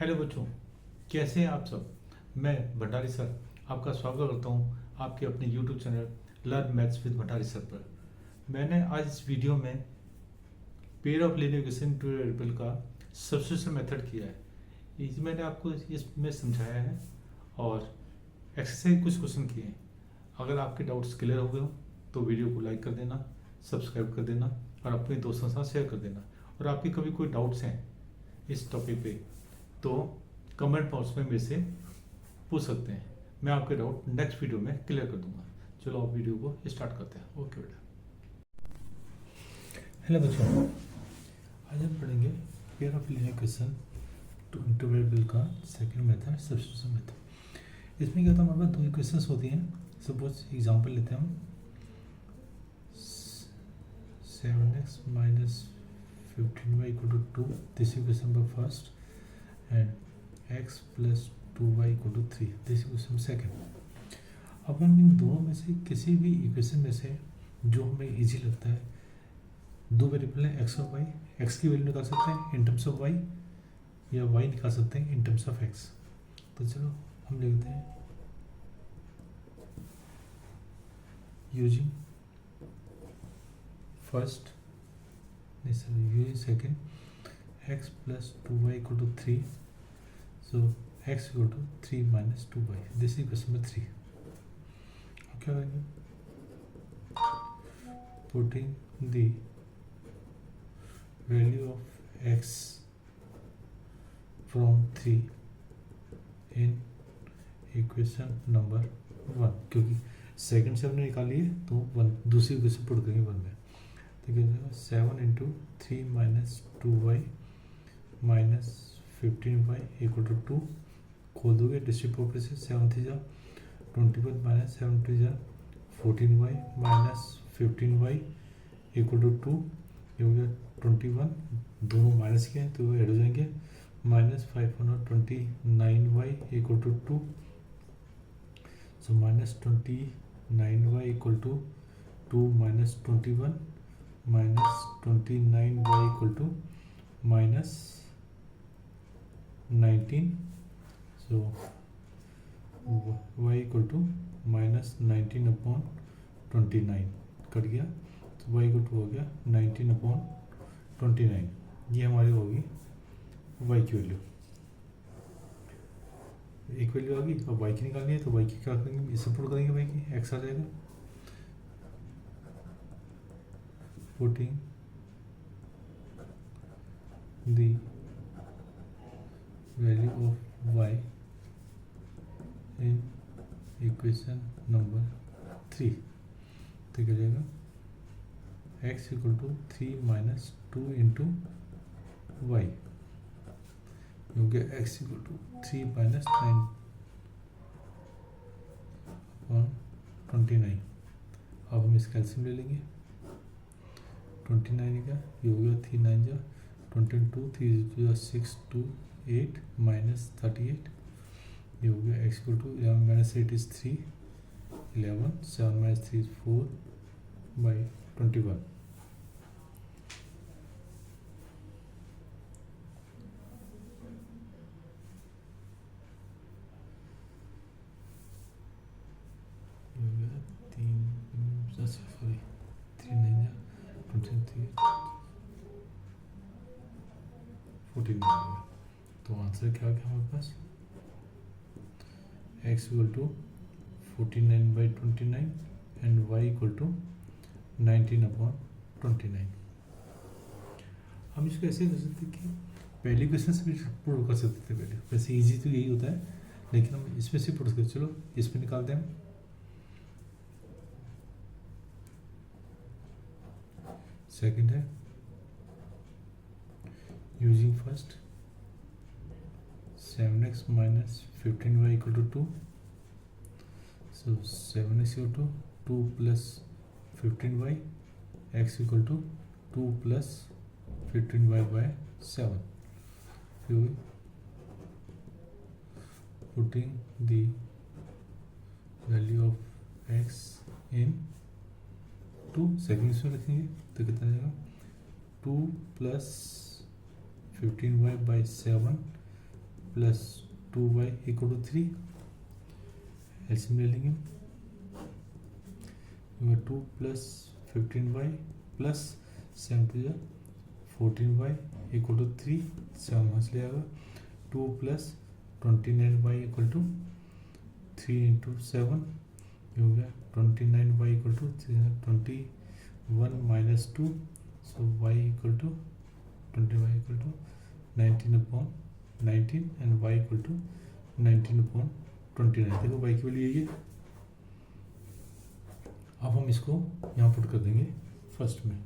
Hello बच्चों, कैसे हैं आप सब। मैं भंडारी सर आपका स्वागत करता हूं आपके अपने YouTube channel learn maths with Bhandari sir पर। मैंने आज इस वीडियो में pair of linear equation two variable का सब्स्टिट्यूशन मेथड किया है। ये मैंने आपको इसमें समझाया है और एक्सरसाइज कुछ क्वेश्चन किए हैं। अगर आपके डाउट्स क्लियर हो गए हो तो वीडियो को लाइक कर देना, सब्सक्राइब कर देना और अपने दोस्तों के साथ शेयर कर देना। और आपके कभी कोई डाउट्स हैं इस टॉपिक पे तो कमेंट बॉक्स में मेरे से पूछ सकते हैं। मैं आपके डाउट नेक्स्ट वीडियो में क्लियर कर दूंगा। चलो आप वीडियो को स्टार्ट करते हैं। ओके बेटा। हेलो बच्चों, आज हम पढ़ेंगे pair of linear equation to in two variable का सेकंड मेथड, सब्स्टिट्यूशन मेथड। इसमें क्या होता है, हमारे पास दो इक्वेशंस होती हैं। सपोज एग्जांपल लेते हैं हम 7x minus 15y equal to 2, this equation number first, and x plus 2y equal to 3, this equation second। अब हम इन दोनों में से किसी भी इक्वेशन में से जो हमें इजी लगता है, दो वेरिएबल हैं एक्स और वाई, एक्स की वैल्यू निकाल सकते हैं इन टर्म्स ऑफ वाई या वाई निकाल सकते हैं इन टर्म्स ऑफ एक्स। तो चलो हम लिखते हैं using first using second x plus 2y equal to 3, so x equal to 3 minus 2y, this is equation number 3। okay, putting the value of x from 3 in equation number 1, क्योंकि second से हमने निकाली है तो वन दूसरी equation put करेंगे one में। तो क्या हो 7 into 3 minus 2y minus 15y equal to 2, खोल दोगे डिस्ट्रीब्यूट से 7 थी जा 21 माइनस 7 टू जा 14y minus 15y equal to 2, ये हो गया 21, दोनों माइनस के हैं तो वो ऐड हो जाएंगे, minus 529y equal to 2, so minus 29y equal to 2 minus 21 minus 29y equal to minus 19, so y equal to minus 19 upon 29 cut गया, तो y इक्वल टू हो गया 19 अपॉन 29। ये हमारी होगी y की वैल्यू, एक वैल्यू आ गई। अब y की निकालनी है तो y की क्या करेंगे, इससे पुट करेंगे y की, x आ जाएगा। Putting the value of y in equation number 3, तो क्या जाएगा x equal to 3 minus 2 into y, हो गया x equal to 3 minus 9 upon 29। अब हम इसका एलसीएम ले लेंगे, 29 का ये हो गया 3 9 जा 22, 3 6 2 8 माइनस 38, ये हो गया x equal to 11 minus 8 is 3, 11 7 minus 3 is 4 by 21। ये हो गया 3 सॉरी 3 9 जा 23 14। तो आंसर क्या आ गया हमारे पास, x equal to 49 by 29 and y equal to 19 upon 29। हम इसको ऐसे कर सकते कि पहले क्वेश्चन से भी पुट कर सकते थे पहले, वैसे इजी तो यही होता है, लेकिन हम इसमें से पुट कर, चलो इसमें निकालते हैं हम। सेकंड है using first 7x minus 15y equal to 2, so 7x equal to 2 plus 15y, x equal to 2 plus 15y by 7, putting the value of x in 2, second इसमें रखेंगे तो कितना जाएगा 2 plus 15y by 7 plus 2y equal to 3, LCM ले लेंगे, 2 plus 15y plus 7 two 14y equal to 3, 7 वहाँ से ले आएगा, 2 plus 29y equal to 3 into 7, ये हो गया 29y equal to 21 minus 2, so y equal to 20y equal to 19/19 and y equal to 19/29। देखो y की वैल्यू यही है। अब हम इसको यहाँ पुट कर देंगे फर्स्ट में,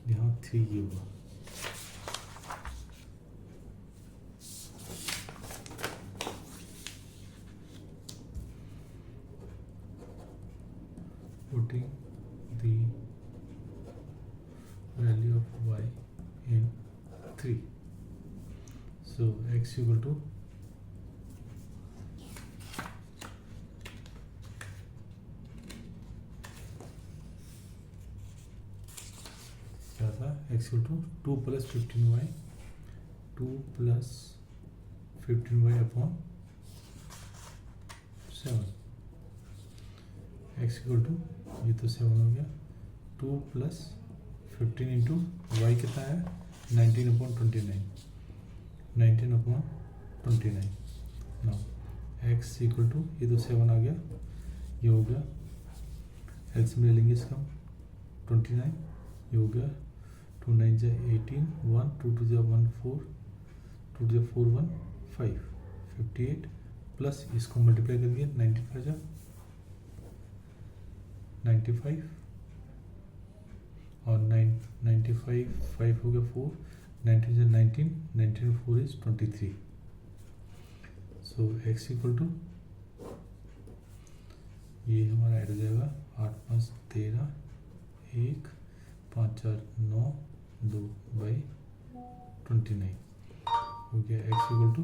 यहाँ 3 ये होगा, putting the value of y in 3, so x equal to क्या था, x equal to 2 plus 15y, 2 plus 15y upon 7, x equal to, ये तो 7 हो गया, 2 प्लस 15 इंटू वाई कितना है 19/29, 19/29। नाउ x इक्वल टू, ये तो 7 आ गया, ये हो गया, एलसीएम ले लेंगे इसका 29, ये हो गया 2 9 जा 18, 1 2 2 जा 1 4, 2 जा 4 1 5, 58 प्लस इसको मल्टीप्लाई कर दिया 95 जा 95 और 95 5 हो गया 4, 19 से 19, 19 4 is 23, so x equal to, ये हमारा ऐड हो जाएगा 8 5 13, 1 5 4 9 2 बाई 29, हो गया x इक्वल टू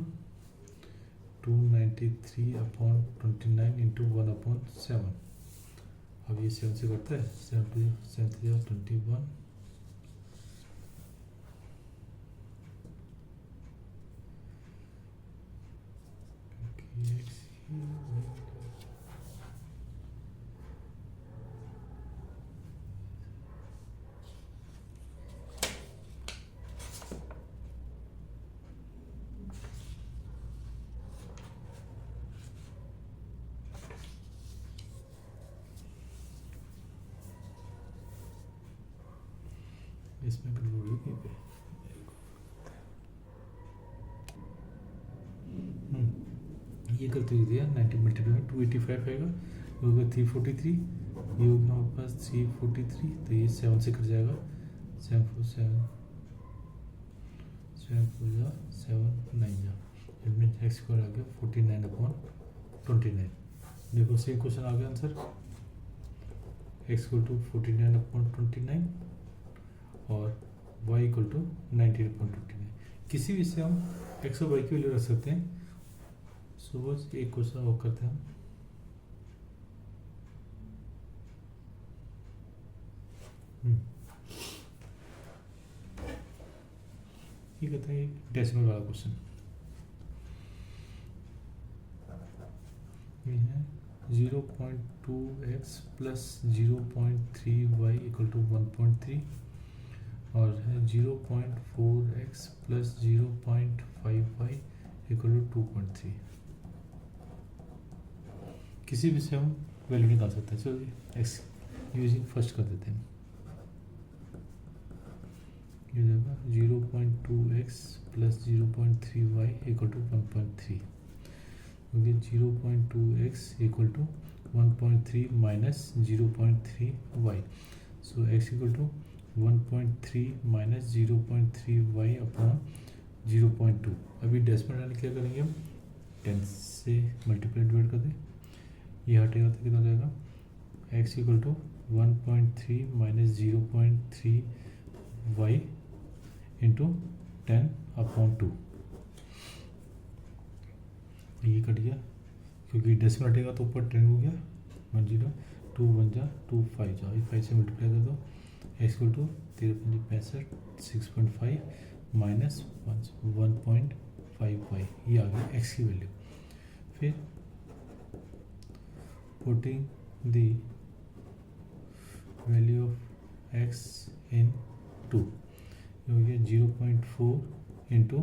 293/29 इंटू 1/7। अब ये 7 से करता है, 7 21, इसमें गड़बड़ हुई कहीं पे। ये करते हुए दिया 90 मल्टीप्लाई में 285 आएगा, ये होगा 343, ये होगा हमारे पास 343, तो ये 7 से कट जाएगा, 7 4 7 7 4 जा 7 9 जा, इसमें x स्क्वायर आ गया 49/29। देखो सेम क्वेश्चन आ गया आंसर, x इक्वल टू 49/29 और y इक्वल टू 19/29। किसी भी से हम x और y की वैल्यू रख सकते हैं। सुबह एक क्वेश्चन और करते हैं, ये कहते हैं डेसिमल वाला क्वेश्चन, ये है 0.2x plus 0.3y equal to 1.3 और है 0.4x plus 0.5y equal to 2.3। किसी भी से हम वैल्यू निकाल सकते हैं। चलो एक्स यूजिंग फर्स्ट कर देते हैं, ये जगह 0.2x plus 0.3y equal to 1.3, क्योंकि 0.2x equal to 1.3 minus 0.3y, so x equal to 1.3 minus 0.3y upon 0.2। अभी डेसिमल डालने क्या करेंगे हम, 10 से मल्टीप्लाई डिवाइड कर दें, ये हटेगा तो कितना जाएगा, x equal to 1.3 minus 0.3y into 10/2, ये कट गया क्योंकि डेसिमल हटेगा तो ऊपर 10 हो गया, 10 2 1 जा 2 5 जा, 5 से मल्टीप्लाई कर दो, x equal to 13×65 6.5 minus 1.5 y, ये आ गया एक्स की वैल्यू। फिर putting the value of x in 2, ये हो गया 0.4 into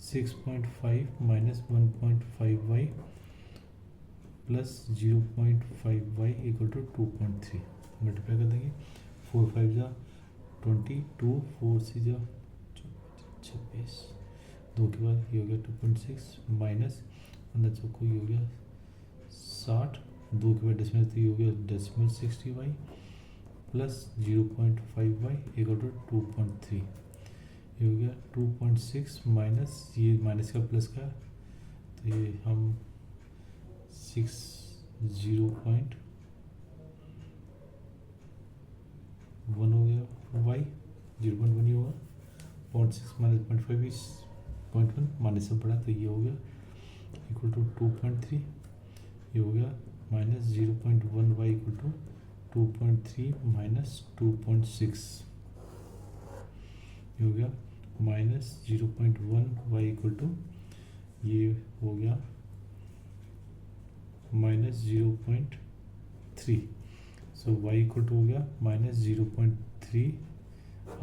6.5 minus 1.5 y plus 0.5 y equal to 2.3, multiply कर देंगे। 4 5 जा 22, 4 से जा 26, 2 के बाद ये हो गया 2.6 माइनस 15 चौको ये हो गया 60, 2 के बाद डेसिमल तो ये हो गया decimal 60 y plus 0.5 y equal to 2.3, ये हो गया 2.6 माइनस ये माइनस का प्लस का, तो ये हम 0.1 हो गया वाई 0.1 ही होगा, 0.6 माइनस 0.5 इज 0.1 माइनस से बड़ा, तो ये हो गया इक्वल टू 2.3, ये हो गया minus 0.1 y equal to 2.3 minus 2.6, ये हो गया माइनस 0.1 वाई इक्वल टू ये हो गया minus 0.3, so y equal to हो गया माइनस 0.3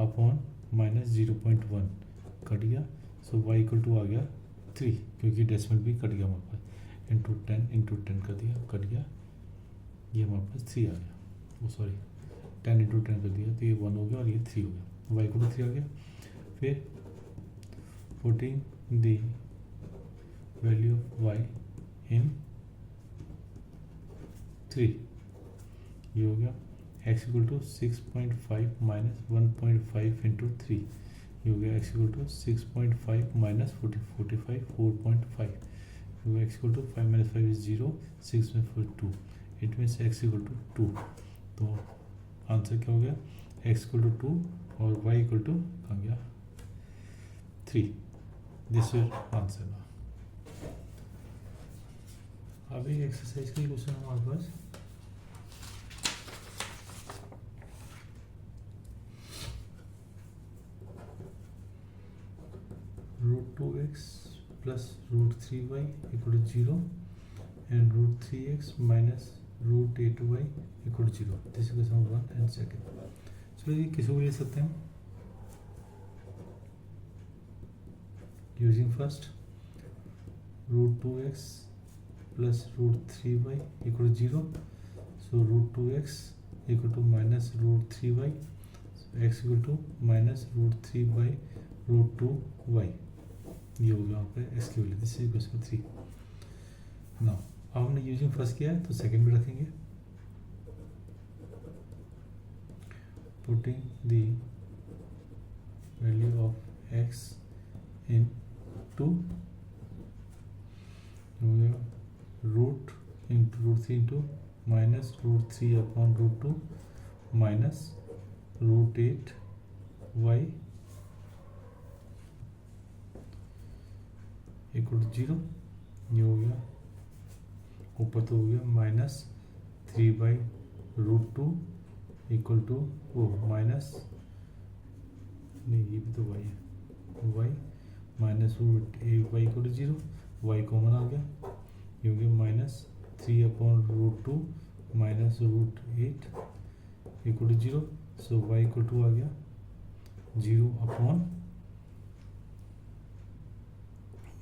अपॉन माइनस 0.1 कट गया, सो वाई इक्वल टू आ गया 3, क्योंकि डेसिमल भी कट गया हमारे पास, इंटू 10 कर दिया, कट गया, ये हमारे पास 3 आ गया, वो सॉरी 10 इंटू 10 कर दिया, तो ये 1 हो गया और ये 3 हो गया, वाई इक्वल टू 3 आ गया। फिर putting the value of y in 3, ये हो गया x equal to 6.5 minus 1.5 into 3, ये हो गया एक्स इक्वल टू 6.5 माइनस 45 4.5, ये हो गया x equal to 5 minus 5 is 0, 6 में 4 2, it means x equal to 2, तो आंसर क्या हो गया एक्स इक्वल टू 2 और वाई इक्वल टू आ गया 3, दिस इज आंसर। अब एक एक्सरसाइज का क्वेश्चन हमारे पास, √2x plus √3y equal to 0 and √3x minus √8y equal to 0. This is question 1 and 2. So ये किसी को ले सकते हैं using first √2x plus √3y equal to 0. So √2x equal to minus √3y. So x equal to minus √3 by √2y. ये हो गया यहाँ पे x की value, this is question 3। Now अब हमने यूजिंग फर्स्ट किया है तो सेकंड भी रखेंगे। Putting the value of x in 2, हो गया root into √3 into minus √3 upon √2 minus √8y equal to 0, ये हो गया ऊपर तो हो गया माइनस 3/√2 इक्वल टू वो माइनस, नहीं ये भी तो y है, y minus √8y equal to 0, y common आ गया, ये हो गया minus 3/√2 minus √8 equal to 0, so y equal to आ गया 0 अपॉन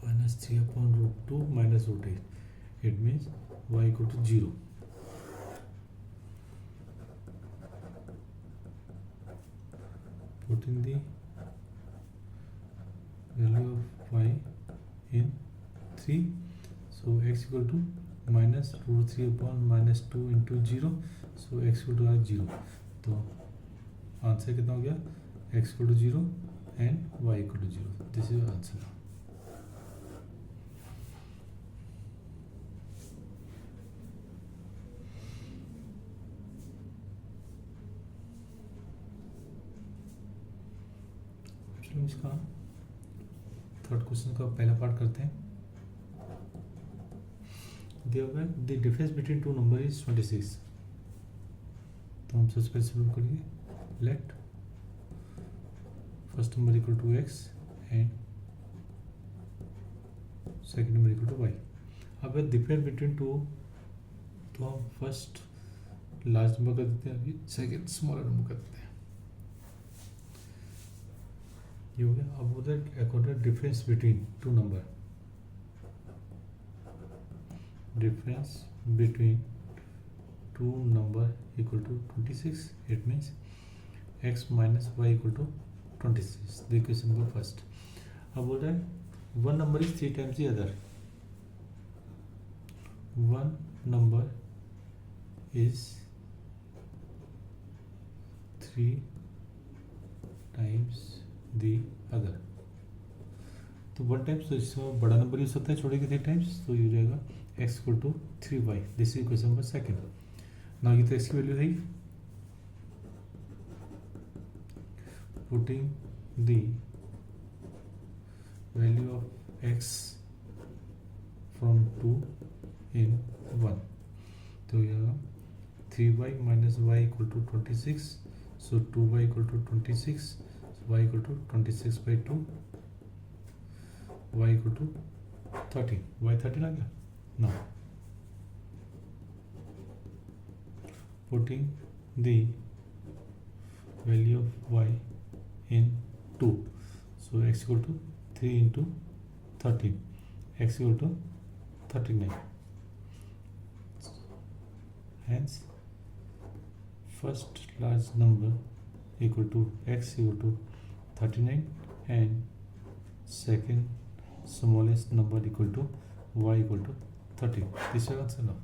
minus 3/√2 minus √8, it means y equal to 0। Putting the value of y in 3, so x equal to minus √3 upon minus 2 into 0, so x equal to 0, तो answer कितना हो गया x equal to 0 and y equal to 0, this is answer. इसका third question का पहला part करते हैं। The difference between two number is 26, तो हम सबसे पहले सॉल्व करेंगे। let first number equal to x and second number equal to y. अब डिफरेंस बिटवीन टू, तो हम फर्स्ट लार्ज नंबर कर देते हैं, अभी सेकेंड स्मॉलर नंबर कर देते हैं, ये हो गया. अब उधर according difference between two number, difference between two number equal to 26, it means x minus y equal to 26. The equation number first. अब बोल रहा है one number is 3 times the other. One number is 3 times the other. तो one times, तो इसमें बड़ा number use होता है छोटे के 3 टाइम्स, तो ये हो जाएगा x equal to 3y. This is equation number second. ना ये तो x की वैल्यू है ही, putting the value of x from 2 in 1, तो यह 3y minus y equal to 26, so 2y equal to 26, so y equal to 26 by 2, y equal to 13. y 13 आ गया ना. Putting the value of y in 2, so x equal to 3 into 13, x equal to 39. Hence first large number equal to x equal to 39 and second smallest number equal to y equal to 13. This is answer now.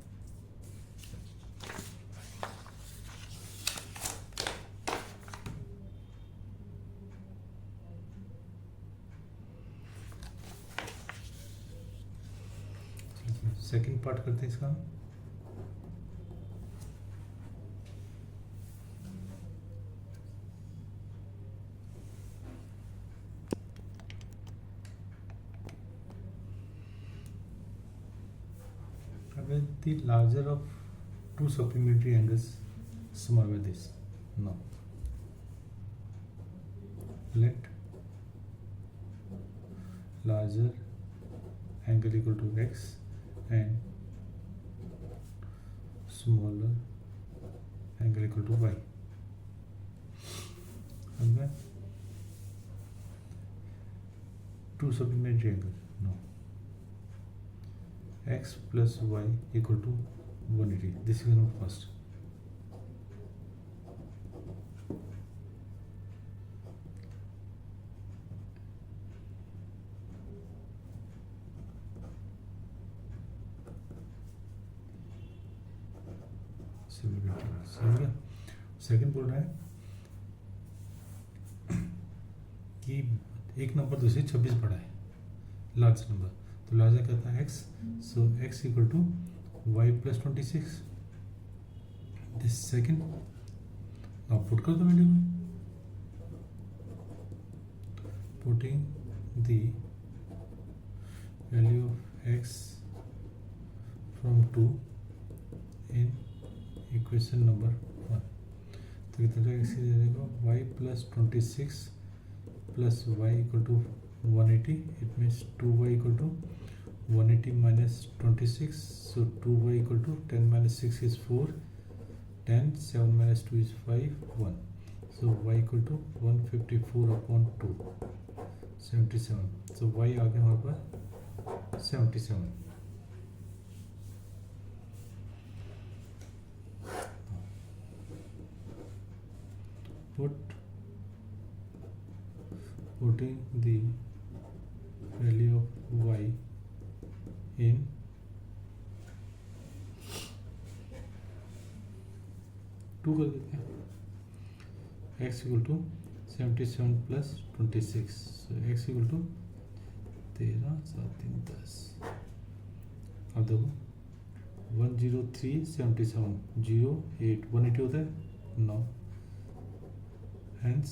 Second part करते हैं इसका. अगर the larger of to supplementary angles smaller than this, now let larger angle equal to x and smaller angle equal to y. अब two supplementary angles, no, x plus y equal to 180. This is not first. समझ गया. Second बोल रहा है कि एक number दूसरे 26 बड़ा है, लार्ज नंबर, तो लार्जर कहता है x, so x equal to y plus 26. This second आप पुट कर दो वैल्यू में, putting the value of x from 2 in equation number 1, तो कितना जाएगा, इसी दे देगा y plus 26 plus y equal to 180. It means 2y equal to 180 minus 26, so 2y equal to 10 minus 6 is 4, 10, 7 minus 2 is 5, 1, so y equal to 154 upon 2, 77. So y आ गया हमारे पास 77. Putting the value of y in two कर देते हैं, x equal to 77 plus 26, so x equal to 13, 7, 3, 10. अब देखो 103, 77, 0, 8, 180 होता है 9. Hence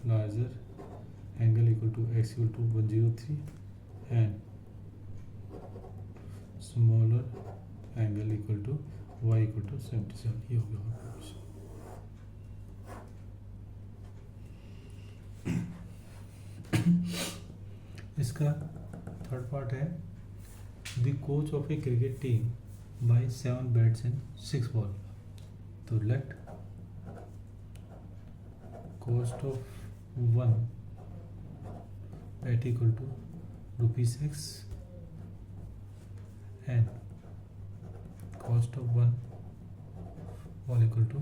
larger angle equal to x equal to 103 and smaller angle equal to y equal to 77. ये हो गया हमारा क्वेश्चन. इसका थर्ड पार्ट है the coach of a cricket team by 7 bats and 6 ball. तो let cost of 1 bat equal to ₹X and cost of 1 ball equal to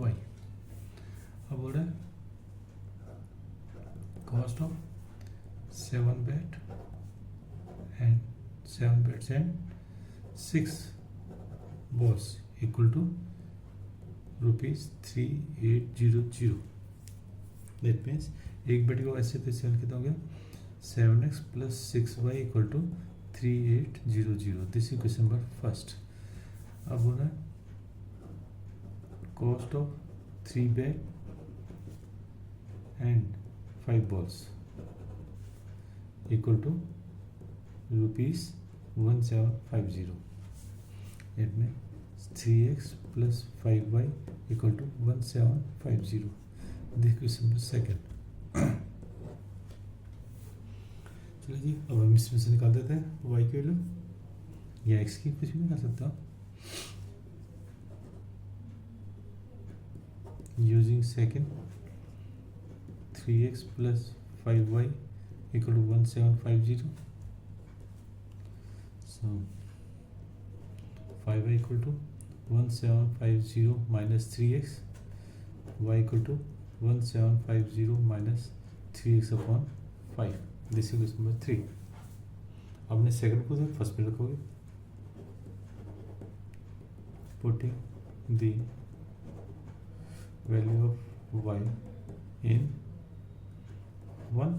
₹Y। अब बोल रहा है cost of 7 bat and 7 bats and 6 balls equal to ₹3800। That means एक bat को ऐसे तो इससे कितना हो गया 7x plus 6y equal to 3800। This is question number first. अब बोला cost of 3 bat and 5 balls equal to ₹1750। इसमें 3x plus 5y equal to 1750। This question number second. चलिए जी, अब हम इसमें से निकाल देते हैं y की वैल्यू या x की, कुछ भी निकाल सकता हूँ using second. 3x plus 5y equal to 1750। So 5y equal to 1750 minus 3x, y equal to 1750 minus 3x upon 5। This is question number 3। आपने सेकंड को फर्स्ट में रखोगे putting the value of y इन 1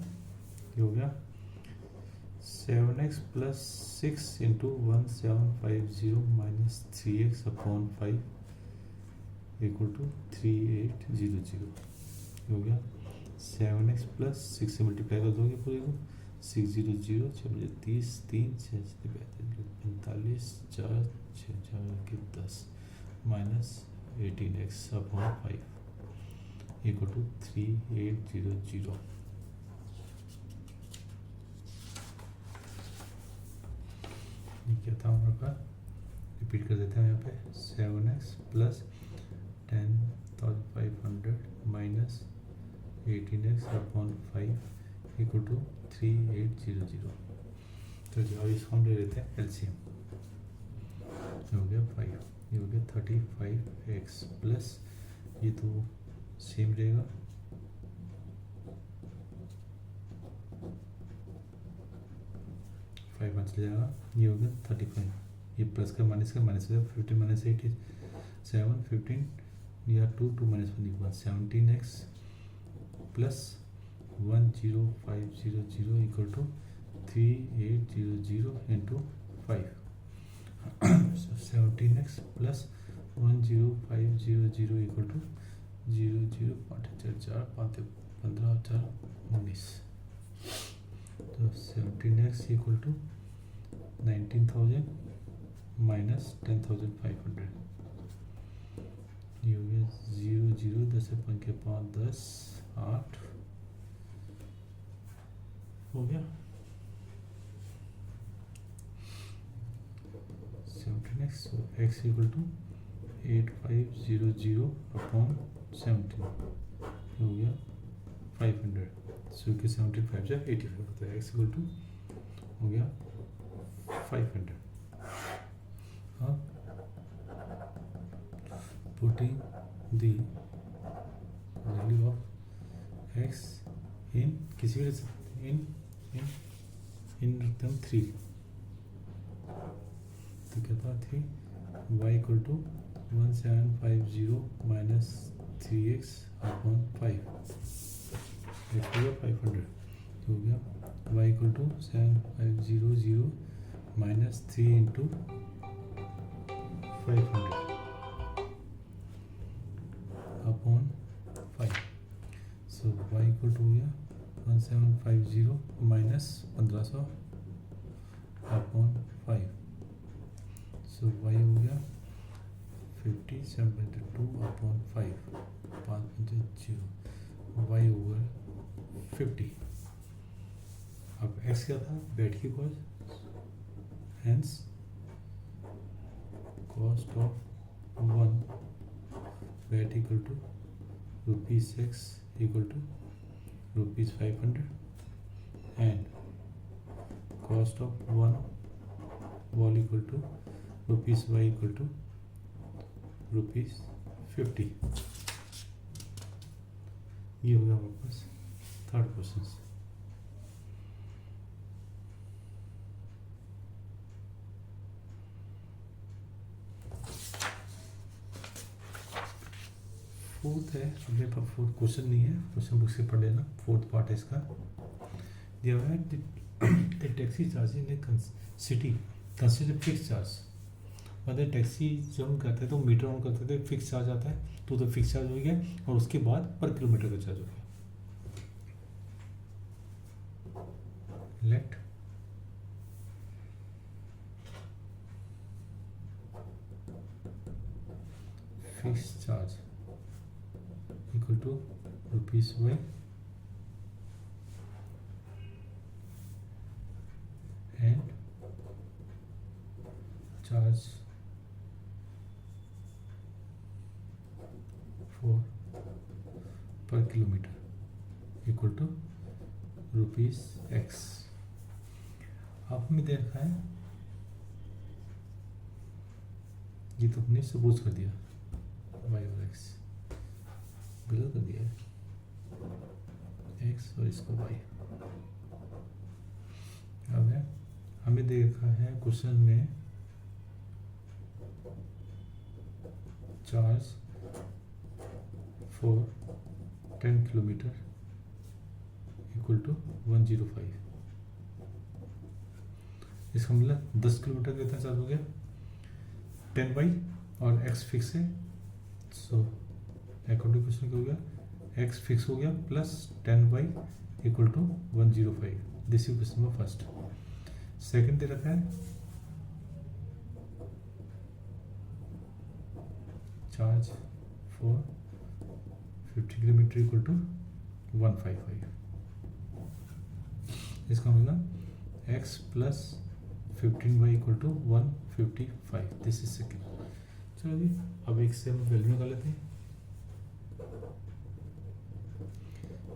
हो गया 7x plus 6 into 1750 minus 3x upon 5 equal to 3800। हो गया 7x plus 6 से multiply कर दोगे पूरे को 600 6 बजे 30 3 6 45 4 6 4 10 minus 18x upon 5 equal to 3800। क्या था हमारे पास, रिपीट कर देते हैं यहाँ पे 7x plus 10,500 minus 18x upon 5 equal to 3800। तो जो इसको हम ले लेते हैं एलसीएम, हो गया 5, ये हो गया 35x प्लस ये तो सेम रहेगा 5 बच जाएगा, ये हो गया 35, ये प्लस का माइनस हो जाएगा 15 माइनस 8 is 7 15 या 2 2 minus 1 equal 17x plus 10500 equal to 3800 into 5। 17x plus 10500 equal to 00 5 4 4 5 15 4 19। तो 17x इक्वल टू 19,000 माइनस 10,500। ये हो गया 0 0 10 5 के 5 10 8 हो गया 17x। so x equal to 8500 upon 17 हो गया 500। सो कि 75 से 85 होता है, x इक्वल टू हो गया 500। हाँ, putting the value of x इन किसी भी इन रकम 3, तो क्या था 3 y equal to 1750 minus 3x upon 5 x हो गया 500। हो गया y equal to 7500 minus 3 into 500 upon 5। So y equal to हो गया 1750 माइनस 1500 अपॉन 5। सो y हो गया 57.2 अपॉन 5 5 0 y ओवर 50। अब x क्या था, बेड की cost, hence cost of 1 bed equal to ₹6 equal to ₹500 and cost of 1 wall equal to ₹y equal to ₹50। ये होगा वापस थर्ड क्वेश्चन। फोर्थ है, अपने पास फोर्थ क्वेश्चन नहीं है, क्वेश्चन बुक से पढ़ लेना, फोर्थ पार्ट है इसका। दिया हुआ है the taxi charge in city consider fix charge. मतलब टैक्सी जब हम करते हैं तो मीटर ऑन करते थे, फिक्स चार्ज आता है, तो फिक्स चार्ज हो गया और उसके बाद पर किलोमीटर का चार्ज हो गया। Let fix charge equal to ₹y and charge for per kilometre equal to ₹x। आप में दे रखा है, ये तो अपने सपोज कर दिया y और x, गलत कर दिया है x और इसको y। अब है हमें दे रखा है क्वेश्चन में charge for 10 kilometre equal to 105। इसका मतलब 10 किलोमीटर कितना चार्ज हो गया, 10y और x फिक्स है, सो अकॉर्डिंग क्वेश्चन क्या हो गया, x फिक्स हो गया plus 10y equal to 105। This is question number first. Second दे रखा है charge for 50 kilometre equal to 155। इसका मतलब x plus 15y equal to 155। This is second. चलो जी, अब एक से हम वैल्यू निकाल लेते हैं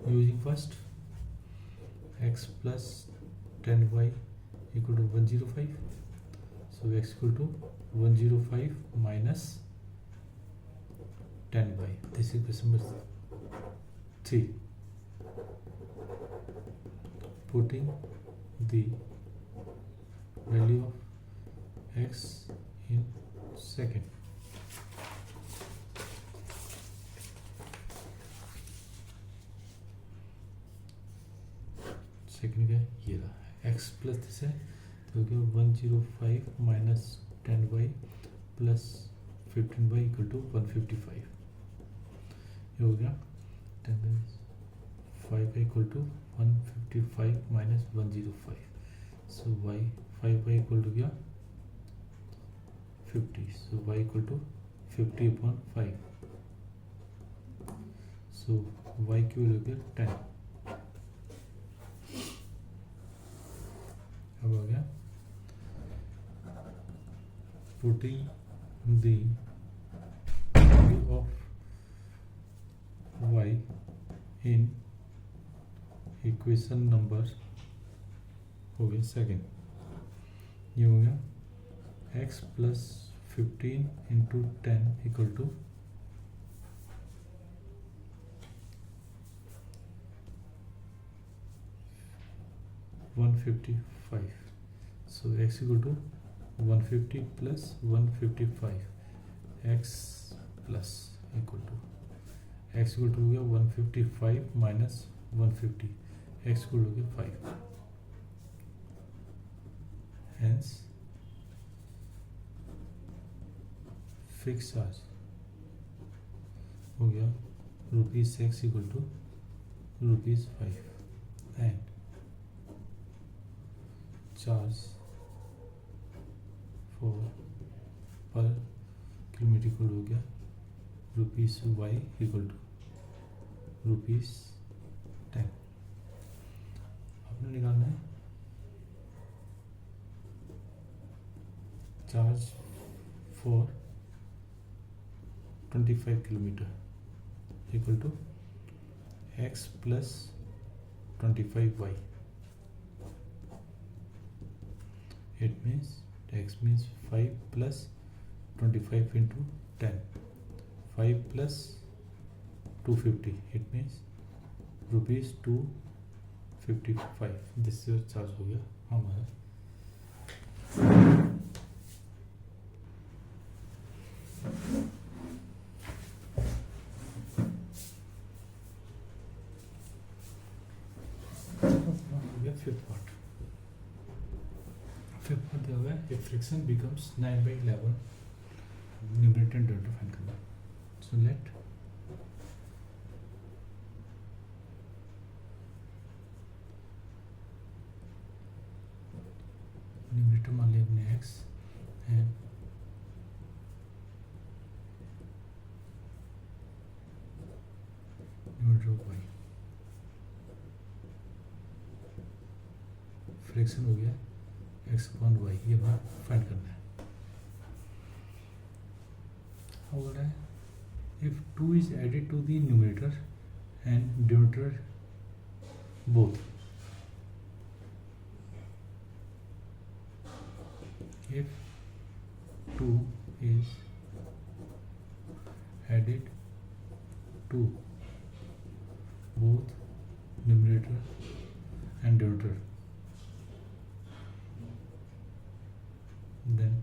using first x plus 10y equal to 105। So x equal to 105 minus 10y। This is question number 3। Putting the value of x in second। Second क्या है, ये रहा x प्लस दिस है तो क्या 105 minus 10y plus 15y equal to 155। ये हो गया 5y equal to 155 minus 105। So y 5y equal to क्या 50। So y equal to 50/5। So y की वैल्यू क्या 10। अब आ गया putting the value of y in equation number हो गया सेकेंड। ये हो गया x plus 15 into 10 equal to 155। So x equal to 150 plus 155 x plus equal to x equal to हो गया 155 माइनस 150 x इक्वल हो गया 5। हेंस फिक्स चार्ज हो गया ₹6 equal to ₹5 and charge for per kilometre equal हो गया ₹y equal to ₹10। आपने निकालना है charge for 25 kilometre equal to x plus 25y. It means x means 5 plus 25 into 10. 5 plus 250. It means rupees 255. This is your charge हो गया हमारा. Fifth part. Fifth part दिया हुआ है if friction becomes 9/11 numerator and denominator find करना. So let numerator मान लिया अपने x and numerator y. Friction हो गया x अपॉन y. ये बात फाइंड करना है. how बोल रहा है if 2 is added to the numerator and denominator both, if 2 is added to both numerator and denominator, then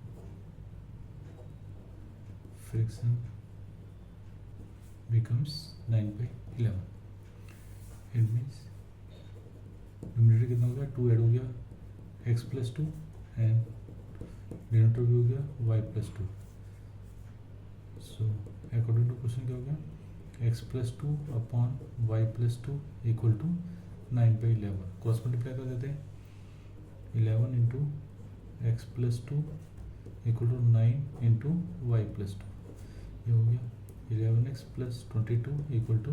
friction becomes 9/11. It means numerator कितना हो गया 2 ऐड हो गया x प्लस 2 एंड डिनोमिनेटर भी हो गया y plus 2. So according to question क्या हो गया x plus 2 upon y plus 2 equal to 9/11. Cross multiply कर देते हैं 11 into x plus 2 equal to 9 into y plus 2. ये हो गया 11x plus 22 equal to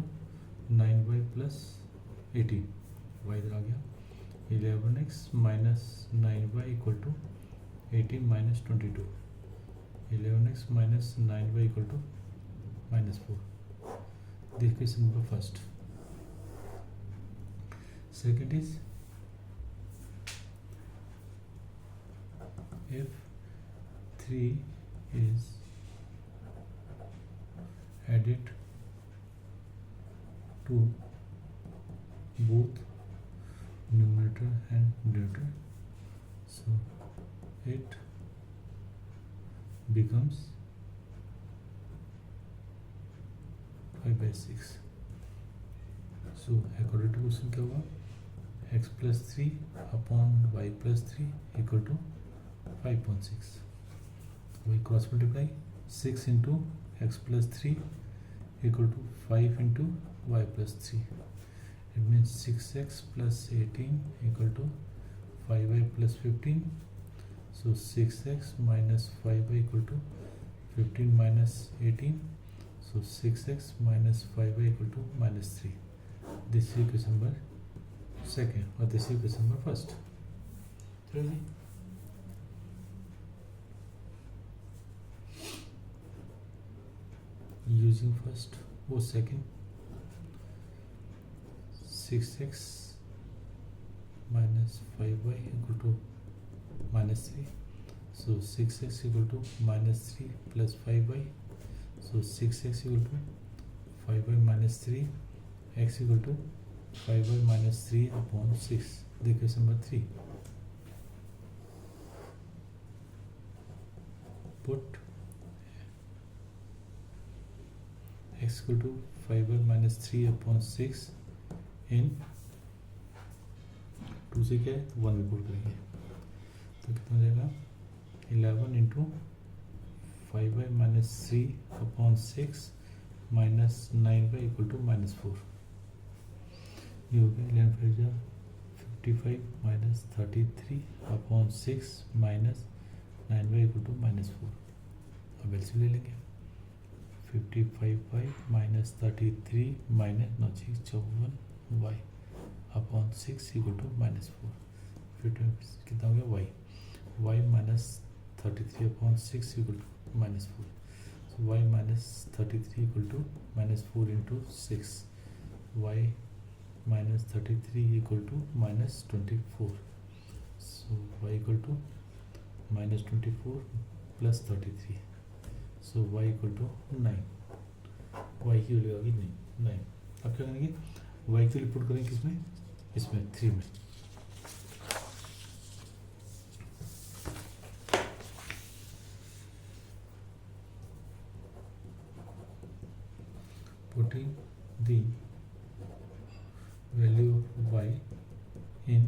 9y plus 18. y इधर आ गया 11x minus 9y equal to 18 minus 22. 11x minus 9y equal to minus 4. This question number first. Second is if 3 is added to both numerator and denominator, so it becomes 5/6. So according to question क्या हुआ x plus 3 upon y plus 3 equal to 5.6. We cross multiply 6 into x plus 3 equal to 5 into y plus 3. It means 6x plus 18 equal to 5y plus 15. So 6x minus 5y equal to 15 minus 18. So 6x minus 5y equal to minus 3. This is equation number second or this is equation number first. Really? Using first or second, 6x minus 5y equal to minus 3. So 6x equal to minus 3 plus 5y. So 6x equal to 5y minus 3. X equal to 5y minus 3 upon 6. The equation number 3. Put x equal to 5y minus 3 upon 6 in 2 से क्या है 1 में put करेंगे तो कितना हो जाएगा 11 into 5y minus 3 upon 6 minus 9y equal to minus 4. ये हो गया 11 5 जा 55 minus 33 upon 6 minus 9y equal to minus 4. अब एलसीएम ले लेंगे 55y minus 33 minus 54y upon 6 equal to minus 4. फिर कितना हो गया y minus 33/6 equal to -4. So y minus 33 equal to -4 into 6. Y minus 33 equal to -24. So y equal to -24 plus 33. So y equal to 9. y की value आ गई 9. अब क्या करेंगे, y की वैल्यू पुट करेंगे किसमें, इसमें 3 में. Putting the value of y in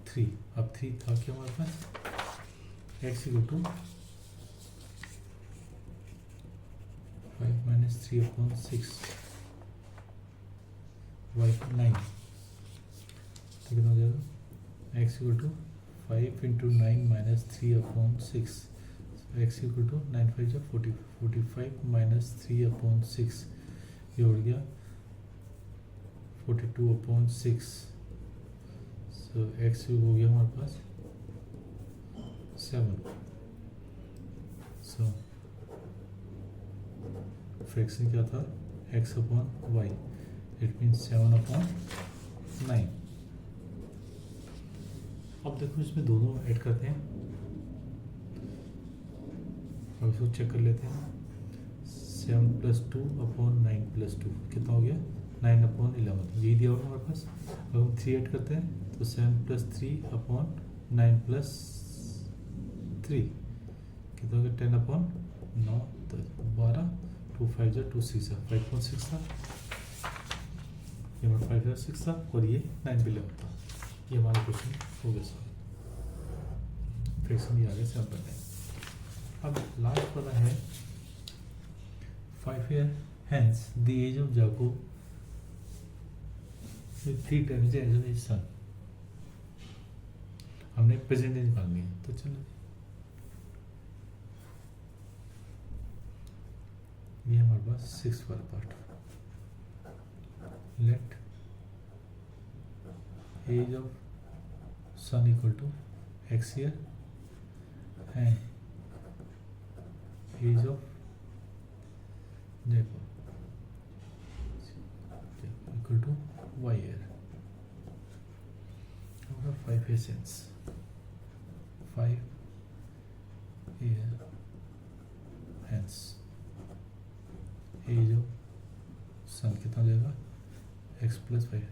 3. अब 3 था क्या हमारे पास, x equal to 5 minus 3/6 y 9. ठीक है, हो जाएगा x equal to 5 into 9 minus 3/6. So x equal to 9 5 जा 40, 45 minus 3/6 ये हो गया 42/6. So x हो गया हमारे पास 7. So फ्रैक्शन क्या था, x/y. It means 7/9. अब देखो इसमें दोनों ऐड करते हैं, अब इसको चेक कर लेते हैं. 7 + 2/9 + 2 कितना हो गया, 9/11. यही दिया होगा हमारे पास. अब हम 3 ऐड करते हैं तो 7 + 3/9 + 3 कितना हो गया, 10/9 10 12 2 5 जा 2 6 जा 5.6 था. ये हमारा 5/6 था और ये 9/11 था. ये हमारा क्वेश्चन हो गया सॉल्व. फ्रैक्शन भी आगे से आप बताएं. अब लास्ट वाला है 5 years hence the age of Jacob with 3 times the age of his son. हमने प्रेजेंट एज निकालनी है तो चलो ये हमारे पास 6 वाला part. Let age of son equal to x year and age of Jacob equal to y year. 5 years hence 5 year hence age of son कितना हो जाएगा, x + 5.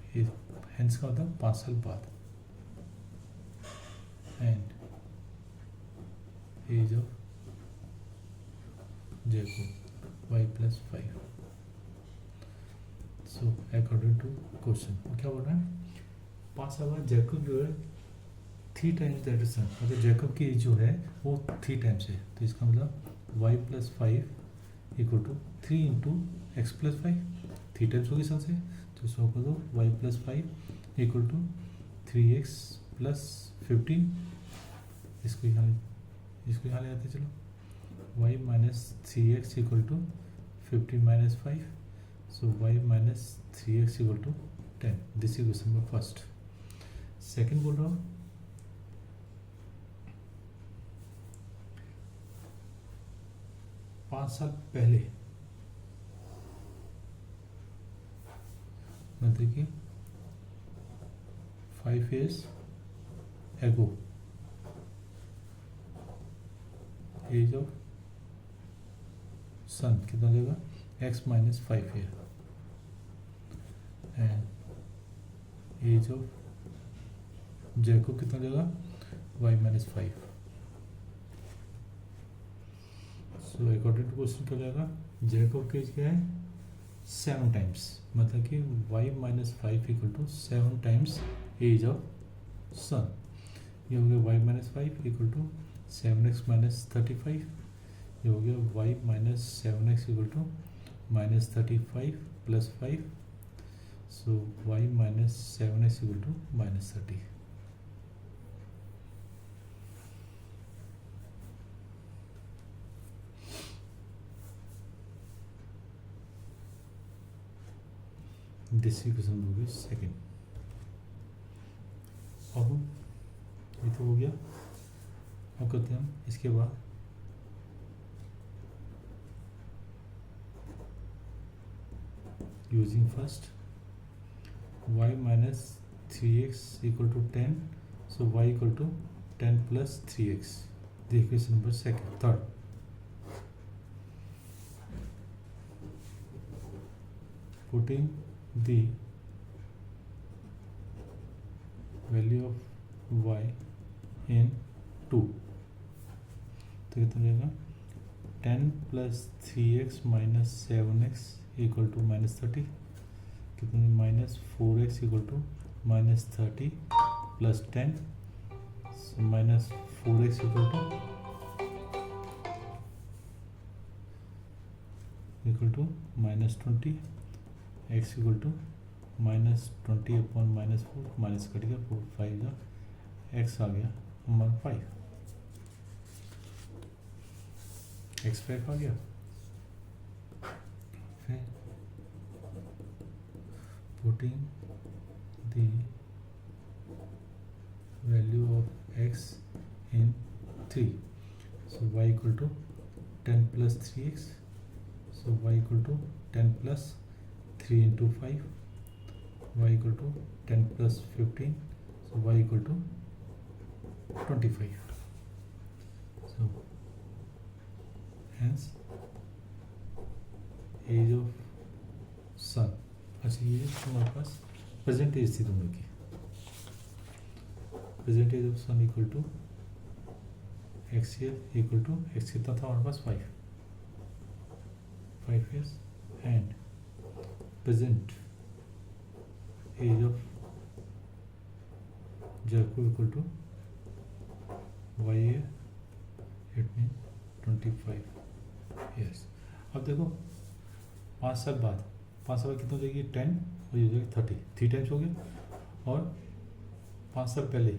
हेंस का मतलब 5 साल बाद. And age of Jacob y + 5. So according to question क्या बोल रहा है, 5 साल बाद जैकब जो है 3 times दैट सन, मतलब जैकब की एज जो है वो 3 times है. तो इसका मतलब y + 5 equal to 3 into x + 5. 3 times होगी सन से, तो इसको कर दो y + 5 इक्वल टू 3x + 15. इसको यहाँ ले आते चलो. y - 3x equal to 15 - 5. So y - 3x equal to 10. This is question number first. Second बोल रहा हूँ 5 साल पहले, मतलब कि 5 years ago age of son कितना हो जाएगा, x - 5 year and age of Jacob कितना हो जाएगा, y - 5. So according to question क्या हो जाएगा, जैकोब की एज क्या है 7 times, मतलब कि y - 5 equal to 7 times age of son. ये हो गया y - 5 इक्वल टू 7x - 35. ये हो गया y - 7x equal to -35 + 5. So y - 7x equal to -30. This equation हो गई सेकेंड. अब ये तो हो गया. अब करते हैं हम इसके बाद using first y minus 3x equal to 10, so y equal to 10 plus 3x, the equation number third. Putting the value of y in 2, तो कितना जाएगा 10 plus 3x minus 7x equal to minus 30, कितना minus 4x equal to minus 30 plus 10, minus 4x equal to minus 20, x equal to minus 20 upon minus 4, minus cut गया 4 5 का x आ गया हमारा 5, x 5 आ गया. फिर putting the value of x in 3, so y equal to 10 plus 3x, so y equal to 10 plus 3 into 5, y equal to 10 plus 15, so y equal to 25. So hence age of sun. अच्छा ये हमारे पास present as थी दोनों की. Present age of son equal to x year equal to x कितना था हमारे पास 5 years, and present age of Jacob equal to y year, it means 25 years. अब देखो 5 साल बाद कितना हो जाएगी 10 और ये हो जाएगी 30, 3 टाइम्स हो गया. और 5 साल पहले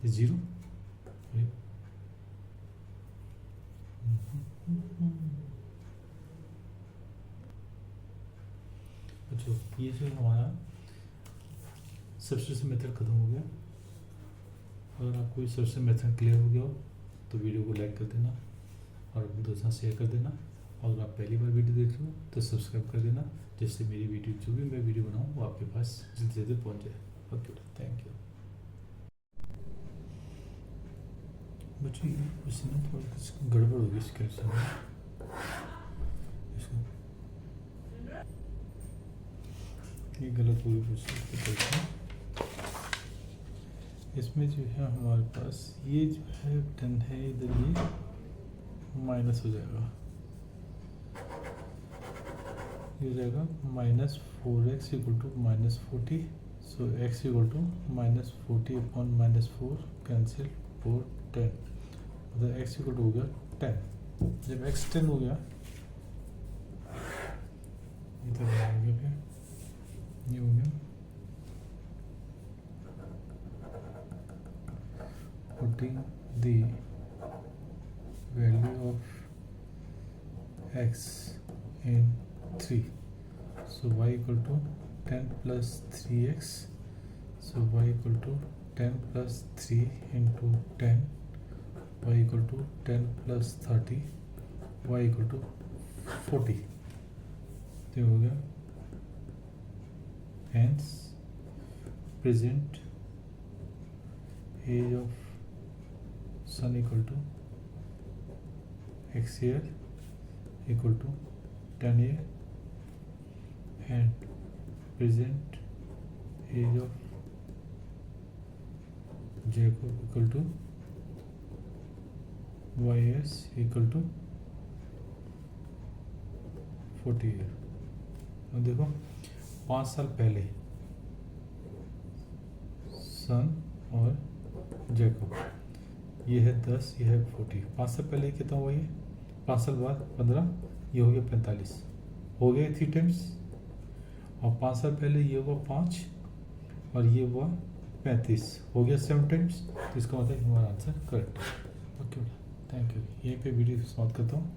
ये 0, अच्छा ये जो हमारा सब्स्टिट्यूशन मेथड खत्म हो गया. अगर आपको ये सब्स्टिट्यूशन मेथड क्लियर हो गया हो तो वीडियो को लाइक कर देना और अपने दोस्तों शेयर कर देना. और अगर आप पहली बार वीडियो देख रहे हो तो सब्सक्राइब कर देना, जिससे मेरी वीडियो जो भी मैं वीडियो बनाऊँ वो आपके पास जल्दी से जल्दी पहुँच जाए. Okay, thank you. बच्चों उसमें थोड़ा कुछ गड़बड़ होगी इसके इसको ये गलत होगी कुछ. इसमें जो है हमारे पास ये जो है 10 है, इधर ये माइनस हो जाएगा, ये हो जाएगा minus 4x equal to minus 40, so x equal to minus 40 upon minus 4 cancel 4 10, मतलब x इक्वल टू हो गया 10. जब x 10 हो गया इधर आ गया, फिर ये हो गया putting the value of x in 3, so y equal to 10 plus 3x, so y equal to 10 plus 3 into 10, y equal to 10 plus 30, y equal to 40. तो हो गया. Hence present age of sun equal to x year equal to 10 year, and present age of Jacob equal to y years equal to 40 year. अब देखो 5 साल पहले सन और Jacob, ये है 10, ये है 40. 5 साल पहले कितना हुआ ये, 5 साल बाद 15, ये हो गया 45, हो गए 3 टाइम्स. और 5 साल पहले ये हुआ 5 और ये हुआ 35, हो गया 7 टाइम्स. तो इसका मतलब हमारा आंसर करेक्ट है. Okay, thank you. यहीं पे वीडियो समाप्त करता हूँ.